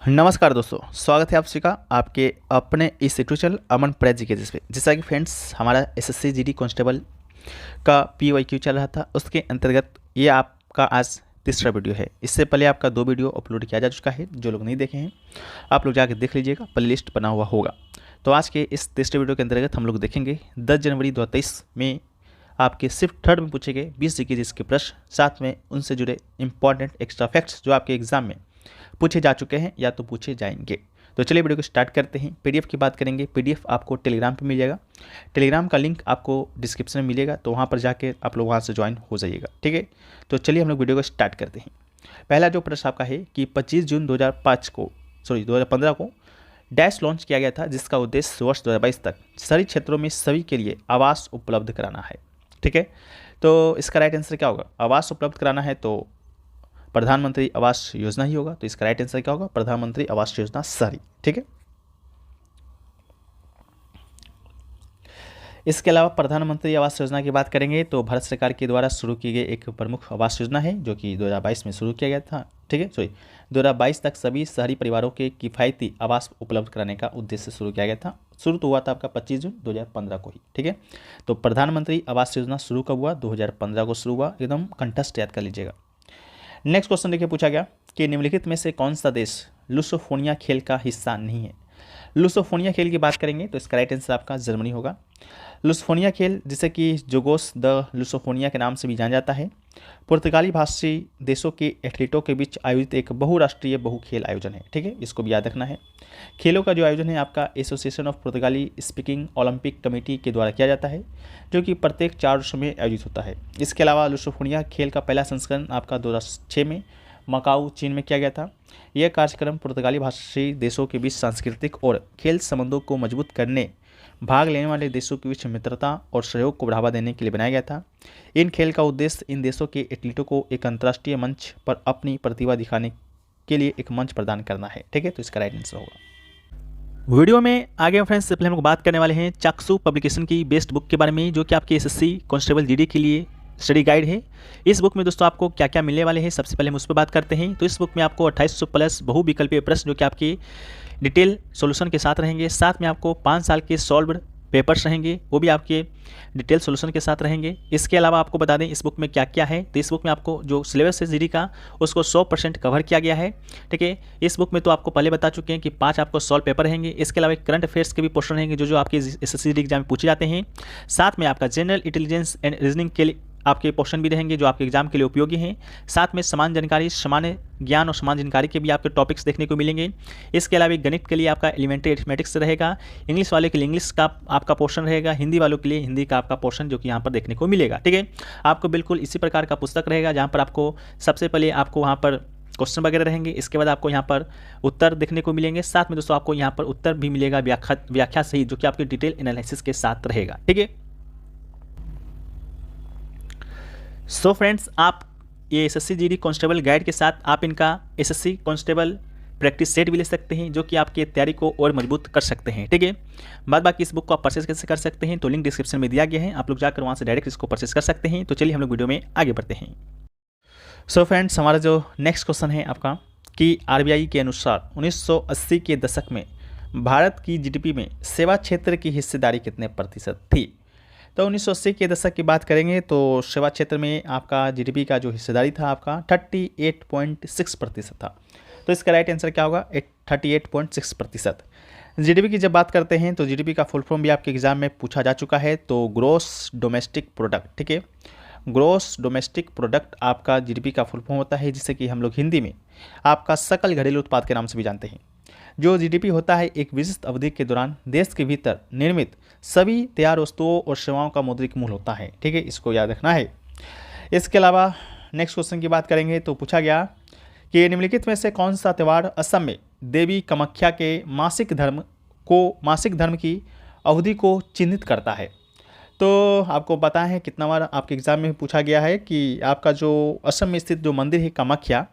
नमस्कार दोस्तों, स्वागत है आप सभी का आपके अपने इस यूट्यूब चैनल अमन प्रेज जी के जिस पे जैसा कि फ्रेंड्स हमारा एसएससी जीडी कांस्टेबल का पीवाईक्यू चल रहा था, उसके अंतर्गत ये आपका आज तीसरा वीडियो है। इससे पहले आपका 2 वीडियो अपलोड किया जा चुका है। जो लोग नहीं देखे हैं आप लोग जाकर देख लीजिएगा, प्ले लिस्ट बना हुआ होगा। तो आज के इस तीसरे वीडियो के अंतर्गत हम लोग देखेंगे 10 जनवरी 2023 में आपके सिर्फ थर्ड में पूछे गए 20 जीके जिसके प्रश्न, साथ में उनसे जुड़े इंपॉर्टेंट एक्स्ट्रा फैक्ट्स जो आपके एग्जाम में पूछे जा चुके हैं या तो पूछे जाएंगे। तो चलिए वीडियो को स्टार्ट करते हैं। पीडीएफ की बात करेंगे। पीडीएफ आपको टेलीग्राम पे मिल जाएगा। टेलीग्राम का लिंक आपको डिस्क्रिप्शन में मिलेगा, तो वहाँ पर जाके आप लोग वहाँ से ज्वाइन हो जाइएगा। ठीक है, तो चलिए हम लोग वीडियो को स्टार्ट करते हैं। पहला जो प्रश्न आपका है कि 25 जून 2015 को डैश लॉन्च किया गया था, जिसका उद्देश्य वर्ष 2022 तक शहरी क्षेत्रों में सभी के लिए आवास उपलब्ध कराना है। ठीक है, तो इसका राइट आंसर क्या होगा? आवास उपलब्ध कराना है तो प्रधानमंत्री आवास योजना ही होगा। तो इसका राइट आंसर क्या होगा? प्रधानमंत्री आवास योजना शहरी। ठीक है, इसके अलावा प्रधानमंत्री आवास योजना की बात करेंगे तो भारत सरकार के द्वारा शुरू की गई एक प्रमुख आवास योजना है, जो कि 2022 में शुरू किया गया था। ठीक है, 2022 तक सभी शहरी परिवारों के किफ़ायती आवास उपलब्ध कराने का उद्देश्य शुरू किया गया था। शुरू तो हुआ था आपका 25 जून 2015 को ही। ठीक है, तो प्रधानमंत्री आवास योजना शुरू कब हुआ? 2015 को शुरू हुआ। एकदम कंठस्थ याद कर लीजिएगा। नेक्स्ट क्वेश्चन देखिए, पूछा गया कि निम्नलिखित में से कौन सा देश लुसोफोनिया खेल का हिस्सा नहीं है? लुसोफोनिया खेल की बात करेंगे तो इसका राइट आंसर आपका जर्मनी होगा। लुसोफोनिया खेल, जिसे कि जोगोस द लुसोफोनिया के नाम से भी जाना जाता है, पुर्तगाली भाषी देशों के एथलीटों के बीच आयोजित एक बहुराष्ट्रीय बहु खेल आयोजन है। ठीक है, इसको भी याद रखना है। खेलों का जो आयोजन है आपका एसोसिएशन ऑफ पुर्तगाली स्पीकिंग ओलंपिक कमेटी के द्वारा किया जाता है, जो कि प्रत्येक 4 वर्षों में आयोजित होता है। इसके अलावा लुसोफोनिया खेल का पहला संस्करण आपका 2006 में मकाऊ, चीन में किया गया था। यह कार्यक्रम पुर्तगाली भाषी देशों के बीच सांस्कृतिक और खेल संबंधों को मजबूत करने, भाग लेने वाले देशों के बीच मित्रता और सहयोग को बढ़ावा देने के लिए बनाया गया था। इन खेल का उद्देश्य इन देशों के एथलीटों को एक अंतर्राष्ट्रीय मंच पर अपनी प्रतिभा दिखाने के लिए एक मंच प्रदान करना है। ठीक है, तो इसका राइट आंसर होगा। वीडियो में आगे फ्रेंड्स से पहले हम लोग बात करने वाले हैं चाक्सू पब्लिकेशन की बेस्ट बुक के बारे में, जो कि आपके एसएससी कांस्टेबल जीडी के लिए स्टडी गाइड है। इस बुक में दोस्तों आपको क्या क्या मिलने वाले हैं, सबसे पहले हम उस पर बात करते हैं। तो इस बुक में आपको 2800 प्लस बहुविकल्पीय प्रश्न, जो कि आपकी डिटेल सॉल्यूशन के साथ रहेंगे। साथ में आपको 5 साल के सॉल्व्ड पेपर्स रहेंगे, वो भी आपके डिटेल सॉल्यूशन के साथ रहेंगे। इसके अलावा आपको बता दें इस बुक में क्या क्या है। तो इस बुक में आपको जो सिलेबस है जीडी का, उसको 100% कवर किया गया है। ठीक है, इस बुक में तो आपको पहले बता चुके हैं कि 5 आपको सॉल्व पेपर रहेंगे। इसके अलावा करंट अफेयर्स के भी पोर्शन रहेंगे, जो आपके एसएससी जीडी एग्जाम में पूछे जाते हैं। साथ में आपका जनरल इंटेलिजेंस एंड रीजनिंग के लिए आपके पोर्शन भी रहेंगे, जो आपके एग्जाम के लिए उपयोगी हैं। साथ में समान जानकारी, सामान्य ज्ञान और समान जानकारी के भी आपके टॉपिक्स देखने को मिलेंगे। इसके अलावा गणित के लिए आपका एलिमेंट्री अरिथमेटिक्स रहेगा, इंग्लिश वाले के लिए इंग्लिश का आपका पोर्शन रहेगा, हिंदी वालों के लिए हिंदी का आपका पोर्शन, जो कि यहाँ पर देखने को मिलेगा। ठीक है, आपको बिल्कुल इसी प्रकार का पुस्तक रहेगा, जहाँ पर आपको सबसे पहले आपको वहाँ पर क्वेश्चन वगैरह रहेंगे। इसके बाद आपको यहाँ पर उत्तर देखने को मिलेंगे। साथ में दोस्तों आपको यहाँ पर उत्तर भी मिलेगा व्याख्या सहित, जो कि आपके डिटेल एनालिसिस के साथ रहेगा। ठीक है, सो फ्रेंड्स, आप ये एसएससी जीडी कांस्टेबल गाइड के साथ आप इनका एसएससी कांस्टेबल प्रैक्टिस सेट भी ले सकते हैं, जो कि आपकी तैयारी को और मजबूत कर सकते हैं। ठीक है, बाद बाकी इस बुक को आप परचेस कैसे कर सकते हैं, तो लिंक डिस्क्रिप्शन में दिया गया है, आप लोग जाकर वहाँ से डायरेक्ट इसको परचेस कर सकते हैं। तो चलिए हम लोग वीडियो में आगे बढ़ते हैं। सो फ्रेंड्स, हमारा जो नेक्स्ट क्वेश्चन है आपका कि आरबीआई के अनुसार 1980 के दशक में भारत की जीडीपी में सेवा क्षेत्र की हिस्सेदारी कितने प्रतिशत थी? तो 1980 के दशक की बात करेंगे तो सेवा क्षेत्र में आपका जीडीपी का जो हिस्सेदारी था आपका 38.6% था। तो इसका राइट आंसर क्या होगा? 38.6%। जीडीपी की जब बात करते हैं तो जीडीपी का फुल फॉर्म भी आपके एग्जाम में पूछा जा चुका है, तो ग्रॉस डोमेस्टिक प्रोडक्ट। ठीक है, ग्रॉस डोमेस्टिक प्रोडक्ट आपका जीडीपी का फुल फॉर्म होता है, जिसे कि हम लोग हिंदी में आपका सकल घरेलू उत्पाद के नाम से भी जानते हैं। जो जीडीपी होता है एक विशिष्ट अवधि के दौरान देश के भीतर निर्मित सभी तैयार वस्तुओं और सेवाओं का मौद्रिक मूल्य होता है। ठीक है, इसको याद रखना है। इसके अलावा नेक्स्ट क्वेश्चन की बात करेंगे तो पूछा गया कि निम्नलिखित में से कौन सा त्यौहार असम में देवी कामाख्या के मासिक धर्म की अवधि को चिन्हित करता है? तो आपको पता है कितना बार आपके एग्जाम में पूछा गया है कि आपका जो असम में स्थित जो मंदिर है कामाख्या,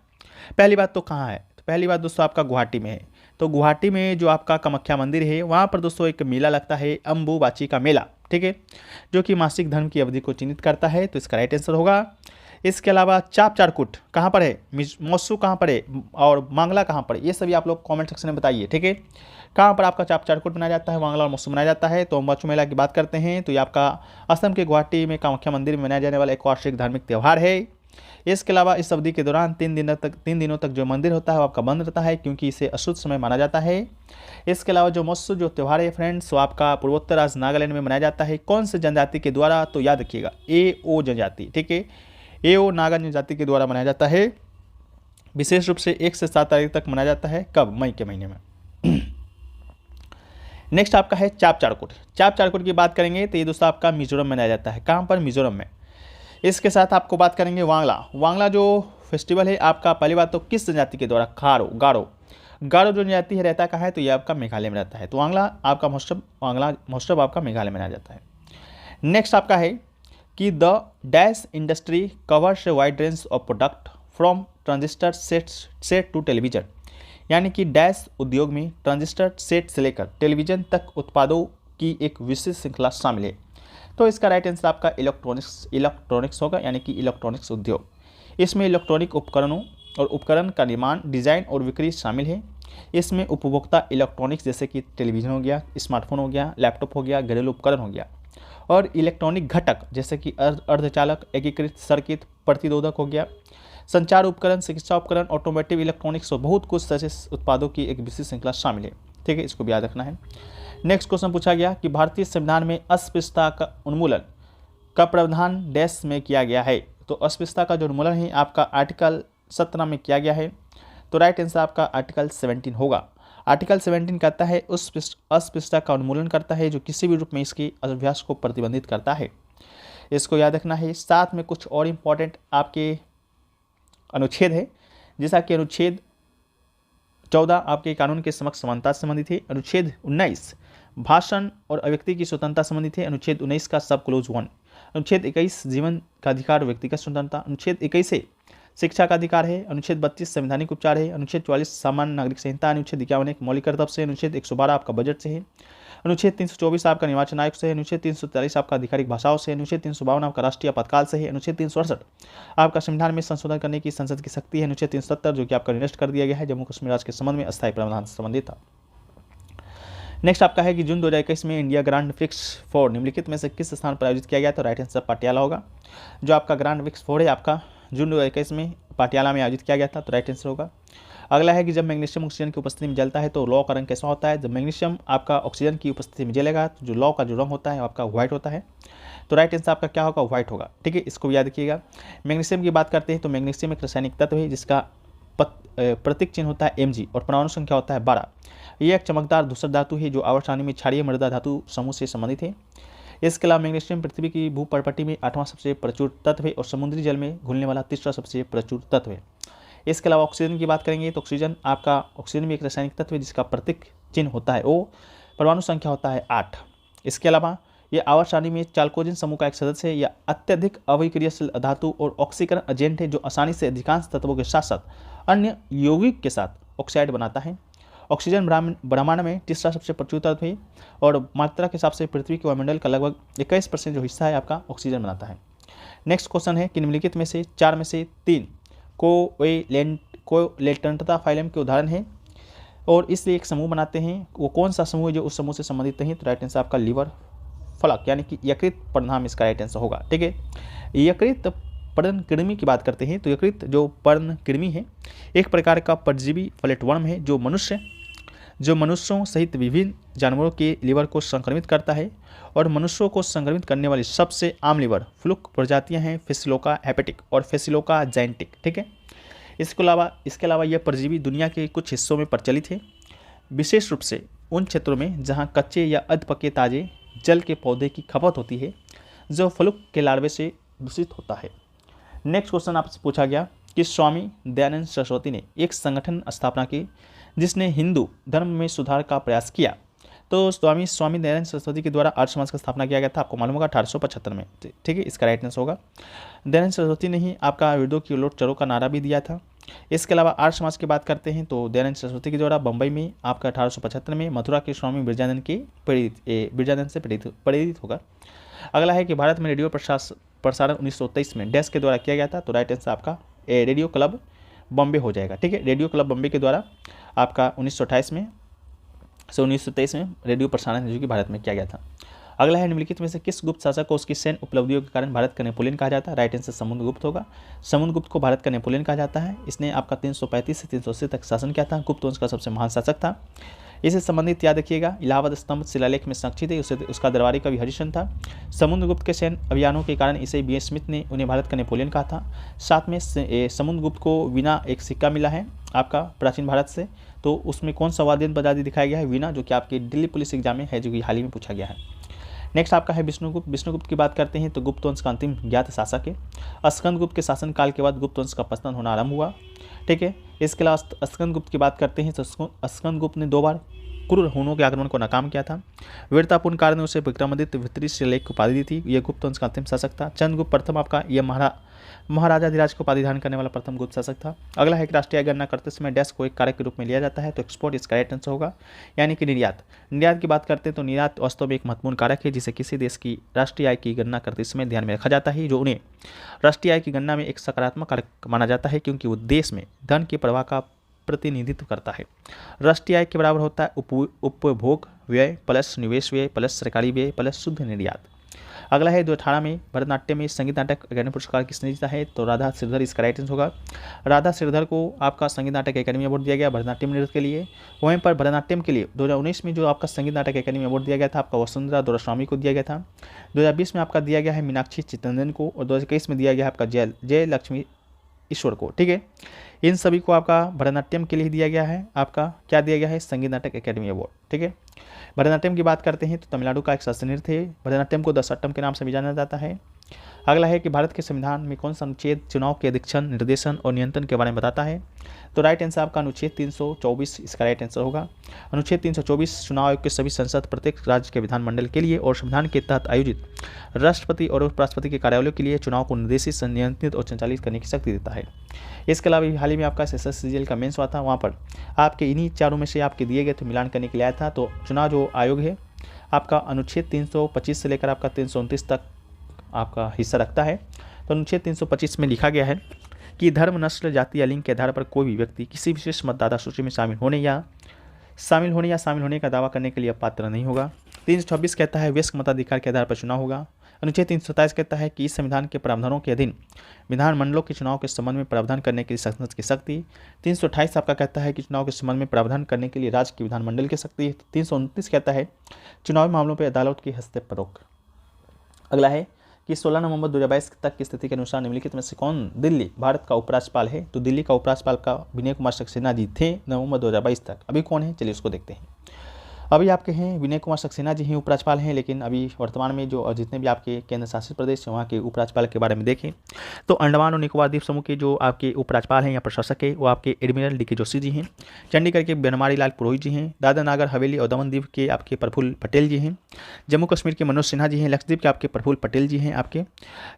पहली बात तो कहाँ है? तो पहली बात दोस्तों आपका गुवाहाटी में है। तो गुवाहाटी में जो आपका कामाख्या मंदिर है, वहाँ पर दोस्तों एक मेला लगता है, अम्बुबाची का मेला। ठीक है, जो कि मासिक धर्म की अवधि को चिन्हित करता है। तो इसका राइट आंसर होगा इसके अलावा चाप चारकुट कहाँ पर है, मौसू कहाँ पर है और मांगला कहाँ पर है, ये सभी आप लोग कमेंट सेक्शन में बताइए। ठीक है, कहाँ पर आपका चाप चारकुट बनाया जाता है, मांगला और मौसू बनाया जाता है। तो अम्बाचू मेला की बात करते हैं तो ये आपका असम के गुवाहाटी में कामाख्या मंदिर में मनाया जाने वाला एक वार्षिक धार्मिक त्यौहार है। इसके अलावा इस अवधि के दौरान 3 दिनों तक जो मंदिर होता है वो आपका बंद रहता है, क्योंकि इसे अशुद्ध समय माना जाता है। इसके अलावा जो मत्स्य जो त्यौहार है फ्रेंड्स, वो आपका पूर्वोत्तर राज्य नागालैंड में मनाया जाता है। कौन से जनजाति के द्वारा, तो याद रखिएगा एओ जनजाति। ठीक है, एओ नागा जनजाति के द्वारा मनाया जाता है। विशेष रूप से 1 से 7 तारीख तक मनाया जाता है। कब, मई के महीने में। नेक्स्ट आपका है चाप चारकुट। चाप चारकुट की बात करेंगे तो ये दोस्तों आपका मिजोरम में मनाया जाता है। कहाँ पर, मिजोरम में। इसके साथ आपको बात करेंगे वांगला। वांगला जो फेस्टिवल है आपका, पहली बात तो किस जनजाति के द्वारा, गारो जो जनजाति है रहता कहाँ है, तो ये आपका मेघालय में रहता है। तो वांगला आपका महोत्सव आपका मेघालय में मनाया जाता है। नेक्स्ट आपका है कि the dash industry covers a wide range of product from transistor set to television, यानी कि डैश उद्योग में ट्रांजिस्टर सेट से लेकर टेलीविजन तक उत्पादों की एक विशेष श्रृंखला शामिल है। तो इसका राइट आंसर आपका इलेक्ट्रॉनिक्स होगा, यानी कि इलेक्ट्रॉनिक्स उद्योग। इसमें इलेक्ट्रॉनिक उपकरणों और उपकरण का निर्माण, डिजाइन और बिक्री शामिल है। इसमें उपभोक्ता इलेक्ट्रॉनिक्स जैसे कि टेलीविजन हो गया, स्मार्टफोन हो गया, लैपटॉप हो गया, घरेलू उपकरण हो गया, और इलेक्ट्रॉनिक घटक जैसे कि अर्धचालक, एकीकृत सर्किट, प्रतिरोधक हो गया, संचार उपकरण, चिकित्सा उपकरण, ऑटोमोटिव इलेक्ट्रॉनिक्स और बहुत कुछ ऐसे उत्पादों की एक विशेष श्रृंखला शामिल है। ठीक है, इसको भी याद रखना है। नेक्स्ट क्वेश्चन पूछा गया कि भारतीय संविधान में अस्पृश्यता का उन्मूलन का प्रावधान डैश में किया गया है। तो अस्पृश्यता का जो उन्मूलन है आपका आर्टिकल 17 में किया गया है। तो राइट आंसर आपका आर्टिकल 17 होगा। आर्टिकल 17 कहता है उस अस्पृश्यता का उन्मूलन करता है जो किसी भी रूप में इसके अभ्यास को प्रतिबंधित करता है। इसको याद रखना है। साथ में कुछ और इम्पॉर्टेंट आपके अनुच्छेद है, जैसा कि अनुच्छेद 14 आपके कानून के समक्ष समानता से संबंधित है। अनुच्छेद 19 भाषण और अभिव्यक्ति की स्वतंत्रता संबंधित है। अनुच्छेद 19 का सब क्लोज 1। अनुच्छेद 21 जीवन का अधिकार और व्यक्तिगत स्वतंत्रता। अनुच्छेद 21 से शिक्षा का अधिकार है। अनुच्छेद 32 संवैधानिक उपचार है। अनुच्छेद 44 सामान्य नागरिक संहिता। अनुच्छेद 51 एक मौलिक कर्तव्य से। अनुच्छेद 112 आपका बजट से है। अनुच्छेद 324 आपका निर्वाचन आयोग से है। अनुच्छेद 343 आपका आधिकारिक भाषाओं से। अनुच्छेद 352 आपका राष्ट्रीय आपातकाल से है। अनुच्छेद 368 आपका संविधान में संशोधन करने की संसद की शक्ति है। अनुच्छेद 370 जो कि आपका निरस्त कर दिया गया है, जम्मू कश्मीर राज्य के संबंध में अस्थायी प्रावधान से संबंधित था। नेक्स्ट आपका है कि जून 2021 में इंडिया ग्रांड फिक्स 4 निम्नलिखित में से किस स्थान पर आयोजित किया गया। तो राइट आंसर पटियाला होगा। जो आपका ग्रांड फिक्स 4 है आपका जून 2021 में पटियाला में आयोजित किया गया था, तो राइट आंसर होगा। अगला है कि जब मैग्नीशियम ऑक्सीजन की उपस्थिति में जलता है तो लौ का रंग कैसा होता है। जब मैग्नीशियम आपका ऑक्सीजन की उपस्थिति में जलेगा तो जो लौ का जो रंग होता है आपका व्हाइट होता है। तो राइट आंसर आपका क्या होगा, व्हाइट होगा। ठीक है, इसको भी याद रखिएगा। मैग्नीशियम की बात करते हैं तो मैग्नीशियम एक रासायनिक तत्व है जिसका प्रतीक चिन्ह होता है Mg और परमाणु संख्या होता है 12। यह एक चमकदार धूसर धातु है जो आवर्त सारणी में क्षारीय मृदा धातु समूह से संबंधित है। इसके अलावा मैग्नीशियम पृथ्वी की भूपर्पटी में 8वां सबसे प्रचुर तत्व है और समुद्री जल में घुलने वाला 3रा सबसे प्रचुर तत्व है। इसके अलावा ऑक्सीजन की बात करेंगे तो ऑक्सीजन भी एक रासायनिक तत्व है जिसका प्रतीक चिन्ह होता है O, परमाणु संख्या होता है 8। इसके अलावा यह आवर्त सारणी में चाल्कोजेन समूह का एक सदस्य है। यह अत्यधिक अविक्रियाशील धातु और ऑक्सीकरण एजेंट है जो आसानी से अधिकांश तत्वों के साथ साथ अन्य यौगिक के साथ ऑक्साइड बनाता है। ऑक्सीजन ब्रह्मांड में 3रा सबसे प्रचुर तत्व है और मात्रा के हिसाब से पृथ्वी के वायुमंडल का लगभग 21% जो हिस्सा है आपका ऑक्सीजन बनाता है। नेक्स्ट क्वेश्चन है कि निम्नलिखित में से 4 में से 3 कोवैलेंटता फाइलम के उदाहरण हैं और इसलिए एक समूह बनाते हैं। वो कौन सा समूह है जो उस समूह से संबंधित नहीं। तो राइट आंसर आपका लीवर फलक यानी कि यकृत पर्णधाम इसका राइट आंसर होगा। ठीक है, यकृत पर्णकृमि की बात करते हैं तो यकृत जो पर्णकृमि है एक प्रकार का परजीवी फ्लैटवर्म है जो मनुष्यों सहित विभिन्न जानवरों के लीवर को संक्रमित करता है और मनुष्यों को संक्रमित करने वाली सबसे आम लीवर फ्लूक प्रजातियां हैं फेसिलोका हेपेटिक और फेसिलोका जाइंटिक। ठीक है, इसके अलावा यह परजीवी दुनिया के कुछ हिस्सों में प्रचलित है, विशेष रूप से उन क्षेत्रों में जहां कच्चे या अध पके ताजे जल के पौधे की खपत होती है जो फ्लूक के लार्वे से दूषित होता है। नेक्स्ट क्वेश्चन आपसे पूछा गया कि स्वामी दयानंद सरस्वती ने एक संगठन स्थापना की जिसने हिंदू धर्म में सुधार का प्रयास किया। तो स्वामी दयानंद सरस्वती के द्वारा आर्य समाज का स्थापना किया गया था, आपको मालूम होगा 1875 में। ठीक है, इसका राइट आंसर होगा। दयानंद सरस्वती ने ही आपका वेदों की ओर चलो का नारा भी दिया था। इसके अलावा आर्य समाज की बात करते हैं तो दयानंद सरस्वती के द्वारा बम्बई में आपका 1875 में मथुरा के स्वामी बिरजानंद से प्रेरित होगा। अगला है कि भारत में रेडियो प्रसारण 1923 में डैश के द्वारा किया गया था, तो राइट आंसर आपका रेडियो क्लब बॉम्बे हो जाएगा। ठीक है, रेडियो क्लब बॉम्बे के द्वारा आपका 1928 में से 1923 में रेडियो प्रसारण जो कि भारत में किया गया था। अगला है, निम्नलिखित में से किस गुप्त शासक को उसकी सैन्य उपलब्धियों के कारण भारत का नेपोलियन कहा जाता है? राइट आंसर समुद्रगुप्त होगा। समुद्रगुप्त को भारत का नेपोलियन कहा जाता है। इसने आपका 335 से 380 तक शासन किया था। गुप्त वंश का सबसे महान शासक था। इससे संबंधित याद रखिएगा, इलाहाबाद स्तंभ शिलालेख में संरक्षित है, उसका दरबारी कवि हरिशन था। समुद्रगुप्त के सैन्य अभियानों के कारण इसे बी स्मिथ ने उन्हें भारत का नेपोलियन कहा था। साथ में समुद्रगुप्त को वीणा एक सिक्का मिला है आपका प्राचीन भारत से, तो उसमें कौन सा वाद्य बजाती दिखाया गया है? वीणा, जो कि आपके दिल्ली पुलिस एग्जाम में है, जो कि हाल ही में पूछा गया है। नेक्स्ट आपका है विष्णुगुप्त। विष्णुगुप्त की बात करते हैं तो गुप्त वंश का अंतिम ज्ञात शासक है। स्कंदगुप्त के शासनकाल के बाद गुप्त वंश का पतन होना आरंभ हुआ। ठीक है, इसके अलावा स्कंदगुप्त की बात करते हैं तो स्कंदगुप्त ने 2 बार क्रूर हुनों के आक्रमण को नाकाम किया था। वीरतापूर्ण कार्य ने उसे विक्रमादित्य वितरित शिलालेख की उपाधि दी थी। यह गुप्त वंश का अंतिम शासक था। चंद्रगुप्त प्रथम आपका यह महाराजाधिराज को उपाधि धारण करने वाला प्रथम गुप्त शासक था। अगला है कि राष्ट्रीय गणना करते समय डैश को एक कारक के रूप में लिया जाता है, तो एक्सपोर्ट इसका राइट आंसर होगा, यानी कि निर्यात। निर्यात की बात करते हैं तो निर्यात वास्तव में एक महत्वपूर्ण कारक है जिसे किसी देश की राष्ट्रीय आय की गणना करते समय ध्यान में रखा जाता है, जो उन्हें राष्ट्रीय आय की गणना में एक सकारात्मक कारक माना जाता है, क्योंकि वो देश में धन के प्रवाह का प्रतिनिधित्व करता है। राष्ट्रीय आय के बराबर होता है उपभोग व्यय प्लस निवेश व्यय प्लस सरकारी व्यय प्लस शुद्ध निर्यात। अगला है 2018 में भरतनाट्यम में संगीत नाटक अकादमी पुरस्कार किसने जीता है? तो राधा श्रीधर इसका राइट आंसर होगा। राधा श्रीधर को आपका संगीत नाटक अकादमी अवार्ड दिया गया भरतनाट्यम नृत्य के लिए। वहीं पर भरतनाट्यम के लिए 2019 में जो आपका संगीत नाटक अकादमी अवार्ड दिया गया था आपका वसुंधरा दोरास्वामी को दिया गया था। 2020 में आपका दिया गया है मीनाक्षी चित्तरंजन को, और 2021 में दिया गया है आपका जय लक्ष्मी ईश्वर को। ठीक है, इन सभी को आपका भरतनाट्यम के लिए दिया गया है, आपका क्या दिया गया है? संगीत नाटक अकादमी अवार्ड। ठीक है, भरतनाट्यम की बात करते हैं तो तमिलनाडु का एक शास्त्रीय नृत्य है। भरतनाट्यम को दशट्टम के नाम से भी जाना जाता है। अगला है कि भारत के संविधान में कौन सा अनुच्छेद चुनाव के अधीक्षण निर्देशन और नियंत्रण के बारे में बताता है? तो राइट आंसर आपका अनुच्छेद 324 इसका राइट आंसर होगा। अनुच्छेद 324 चुनाव आयोग के सभी संसद प्रत्येक राज्य के विधानमंडल के लिए और संविधान के तहत आयोजित राष्ट्रपति और उपराष्ट्रपति के कार्यालयों के लिए चुनाव को निर्देशित नियंत्रित और संचालित करने की शक्ति देता है। इसके अलावा हाल ही में आपका SSCGL का मेंस हुआ था, वहाँ पर आपके इन्हीं चारों में से आपके दिए गए थे मिलान करने के लिए आया था। तो चुनाव जो आयोग है आपका अनुच्छेद 325 से लेकर आपका 329 तक आपका हिस्सा रखता है। तो अनुच्छेद 325 में लिखा गया है कि धर्म नस्ल जाति या लिंग के आधार पर कोई भी व्यक्ति किसी विशेष मतदाता सूची में शामिल होने का दावा करने के लिए पात्र नहीं होगा। 326 कहता है वयस्क मताधिकार के आधार पर चुनाव होगा। अनुच्छेद 327 कहता है कि इस संविधान के प्रावधानों के अधीन विधानमंडलों के चुनाव के संबंध में प्रावधान करने के लिए संसद की शक्ति। 328 आपका कहता है कि चुनाव के संबंध में प्रावधान करने के लिए राज्य की विधानमंडल की शक्ति। 329 कहता है चुनावी मामलों पर अदालत के हस्तक्षेप पर रोक। अगला है कि 16 नवंबर 2022 तक की स्थिति के अनुसार निम्नलिखित में से कौन दिल्ली भारत का उपराज्यपाल है? तो दिल्ली का उपराज्यपाल का विनय कुमार सक्सेना जी थे नवंबर 2022 तक। अभी कौन है, चलिए उसको देखते हैं। अभी आपके हैं विनय कुमार सक्सेना जी ही उपराज्यपाल हैं, लेकिन अभी वर्तमान में जो जितने भी आपके केंद्र शासित प्रदेश हैं वहाँ के उपराज्यपाल के बारे में देखें तो अंडमान और निकोबार द्वीप समूह के जो आपके उपराज्यपाल हैं या प्रशासक है वो आपके एडमिरल DK जोशी जी हैं। चंडीगढ़ के बनवारी लाल पुरोहित जी हैं। दादरा नागर हवेली और दमन द्वीप के आपके प्रफुल्ल पटेल जी हैं। जम्मू कश्मीर के मनोज सिन्हा जी हैं। लक्षद्वीप के आपके प्रफुल्ल पटेल जी हैं। आपके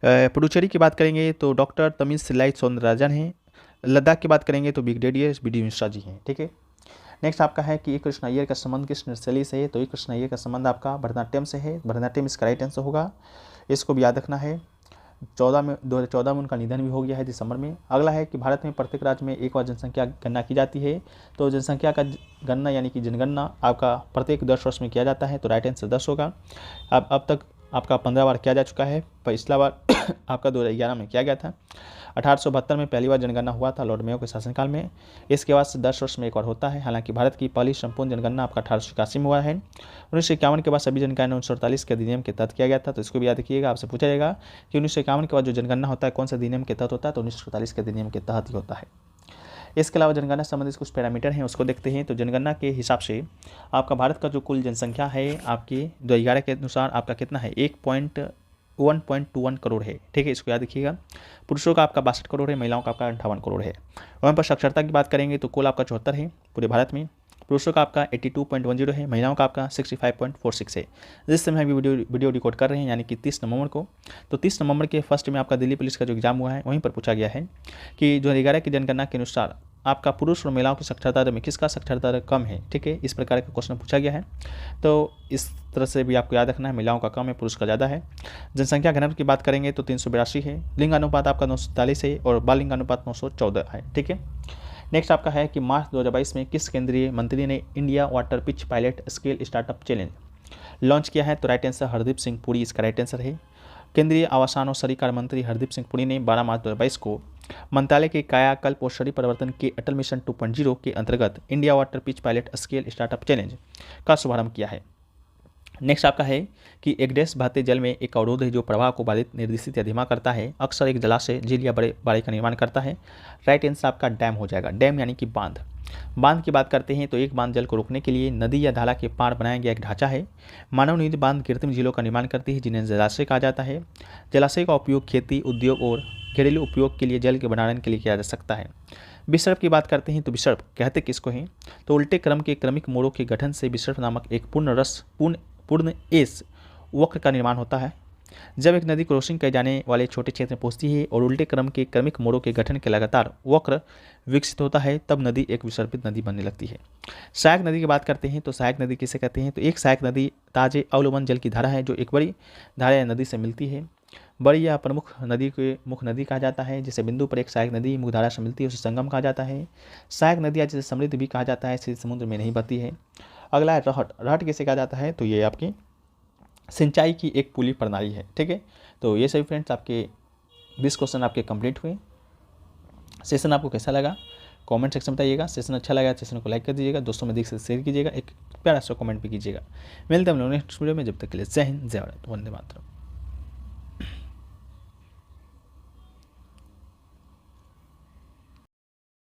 पुडुचेरी की बात करेंगे तो डॉक्टर तमिल सिल्लाई सौंदरराजन हैं। लद्दाख की बात करेंगे तो ब्रिगेडियर BD मिश्रा जी हैं। ठीक है, नेक्स्ट आपका है कि कृष्ण अय्यर का संबंध किस नृत्यशैली से है? तो कृष्ण अय्यर का संबंध आपका भरतनाट्यम से है। भरतनाट्यम इसका राइट आंसर होगा, इसको भी याद रखना है। 2014 में उनका निधन भी हो गया है दिसंबर में। अगला है कि भारत में प्रत्येक राज्य में एक बार जनसंख्या गणना की जाती है। तो जनसंख्या का गणना यानी कि जनगणना आपका प्रत्येक 10 वर्ष में किया जाता है। तो राइट आंसर 10 होगा। अब तक आपका 15 बार किया जा चुका है। पिछला बार आपका 2011 में किया गया था। 1872 में पहली बार जनगणना हुआ था लॉर्ड मेयो के शासनकाल में। इसके बाद से 10 वर्ष में एक बार होता है। हालांकि भारत की पहली संपूर्ण जनगणना आपका 1881 में हुआ है। 1951 के बाद सभी जनगणना 1948 के अधिनियम के तहत किया गया था। तो इसको भी याद रखिएगा, आपसे पूछा जाएगा कि 1951 के बाद जो जनगणना होता है कौन सा अधिनियम के तहत होता है? तो 1948 के अधिनियम के तहत ही होता है। इसके अलावा जनगणना संबंधित कुछ पैरामीटर हैं उसको देखते हैं। तो जनगणना के हिसाब से आपका भारत का जो कुल जनसंख्या है आपकी 2011 के अनुसार आपका कितना है? 1.21 करोड़ है। ठीक है, इसको याद रखिएगा। पुरुषों का आपका 62 करोड़ है, महिलाओं का आपका 58 करोड़ है। वहाँ पर साक्षरता की बात करेंगे तो कुल आपका 74 है पूरे भारत में। पुरुषों का आपका 82.10 है, महिलाओं का आपका 65.46 है। जिस समय हम वीडियो रिकॉर्ड कर रहे हैं यानी कि 30 नवंबर को, तो 30 नवंबर के फर्स्ट में आपका दिल्ली पुलिस का जो एग्जाम हुआ है वहीं पर पूछा गया है कि 2011 की जनगणना के अनुसार आपका पुरुष और महिलाओं की साक्षरता दर में किसका साक्षरता दर कम है, ठीक है, इस प्रकार का क्वेश्चन पूछा गया है। तो इस तरह से भी आपको याद रखना है, महिलाओं का कम है, पुरुष का ज़्यादा है। जनसंख्या घनत्व की बात करेंगे तो 382 है। लिंग अनुपात आपका 947 है और बाल लिंग अनुपात 914 है, ठीक है। नेक्स्ट आपका है कि मार्च 2022 में किस केंद्रीय मंत्री ने India water pitch pilot scale startup challenge launch किया है, तो राइट आंसर हरदीप सिंह पुरी इसका राइट आंसर है। केंद्रीय आवासन और शहरी कार्य मंत्री हरदीप सिंह पुरी ने 12 मार्च 2022 को मंत्रालय के कायाकल्प और शहरी परिवर्तन के अटल मिशन 2.0 के अंतर्गत India water pitch pilot scale startup challenge का शुभारंभ किया है। नेक्स्ट आपका है कि एक डैश बहते जल में एक अवरोध है जो प्रवाह को बाधित, निर्देशित या धीमा करता है। अक्सर एक जलाशय, झील या बड़े बाड़े का निर्माण करता है। राइट आंसर आपका डैम हो जाएगा। डैम यानी कि बांध। बांध की बात करते हैं तो एक बांध जल को रोकने के लिए नदी या धारा के पार बनाया गया एक ढांचा है। मानव निर्मित बांध कृत्रिम झीलों का निर्माण करती है जिन्हें जलाशय कहा जाता है। जलाशय का उपयोग खेती, उद्योग और घरेलू उपयोग के लिए जल के भंडारण के लिए किया जा सकता है। विसर्प की बात करते हैं तो विसर्प कहते किसको हैं, तो उल्टे क्रम के क्रमिक मोड़ों के गठन से विसर्प नामक एक पूर्ण एस वक्र का निर्माण होता है। जब एक नदी क्रॉसिंग किए जाने वाले छोटे क्षेत्र में पहुंचती है और उल्टे क्रम के क्रमिक मोड़ों के गठन के लगातार वक्र विकसित होता है तब नदी एक विसर्पित नदी बनने लगती है। सहायक नदी की बात करते हैं तो सहायक नदी किसे कहते हैं, तो एक सहायक नदी ताजे अवलंबन जल की धारा है जो एक बड़ी धारा या नदी से मिलती है। बड़ी या प्रमुख नदी को मुख्य नदी कहा जाता है। जिसे बिंदु पर एक सहायक नदी मुख्य धारा से मिलती है उसे संगम कहा जाता है। सहायक नदियाँ जिसे समृद्ध भी कहा जाता है, सीधे समुद्र में नहीं बहती है। अगला है रहट। रहट किसे कहा जाता है, तो ये आपकी सिंचाई की एक पूली प्रणाली है, ठीक है। तो ये सभी फ्रेंड्स आपके 20 क्वेश्चन आपके कंप्लीट हुए। सेशन आपको कैसा लगा कमेंट सेक्शन में बताइएगा। सेशन अच्छा लगा सेशन को लाइक कर दीजिएगा, दोस्तों में देख से शेयर कीजिएगा, एक प्यारा सा कमेंट भी कीजिएगा। मिलते हैं हम लोग नेक्स्ट वीडियो में, जब तक के लिए जय हिंद, जय भारत, वंदे मातरम।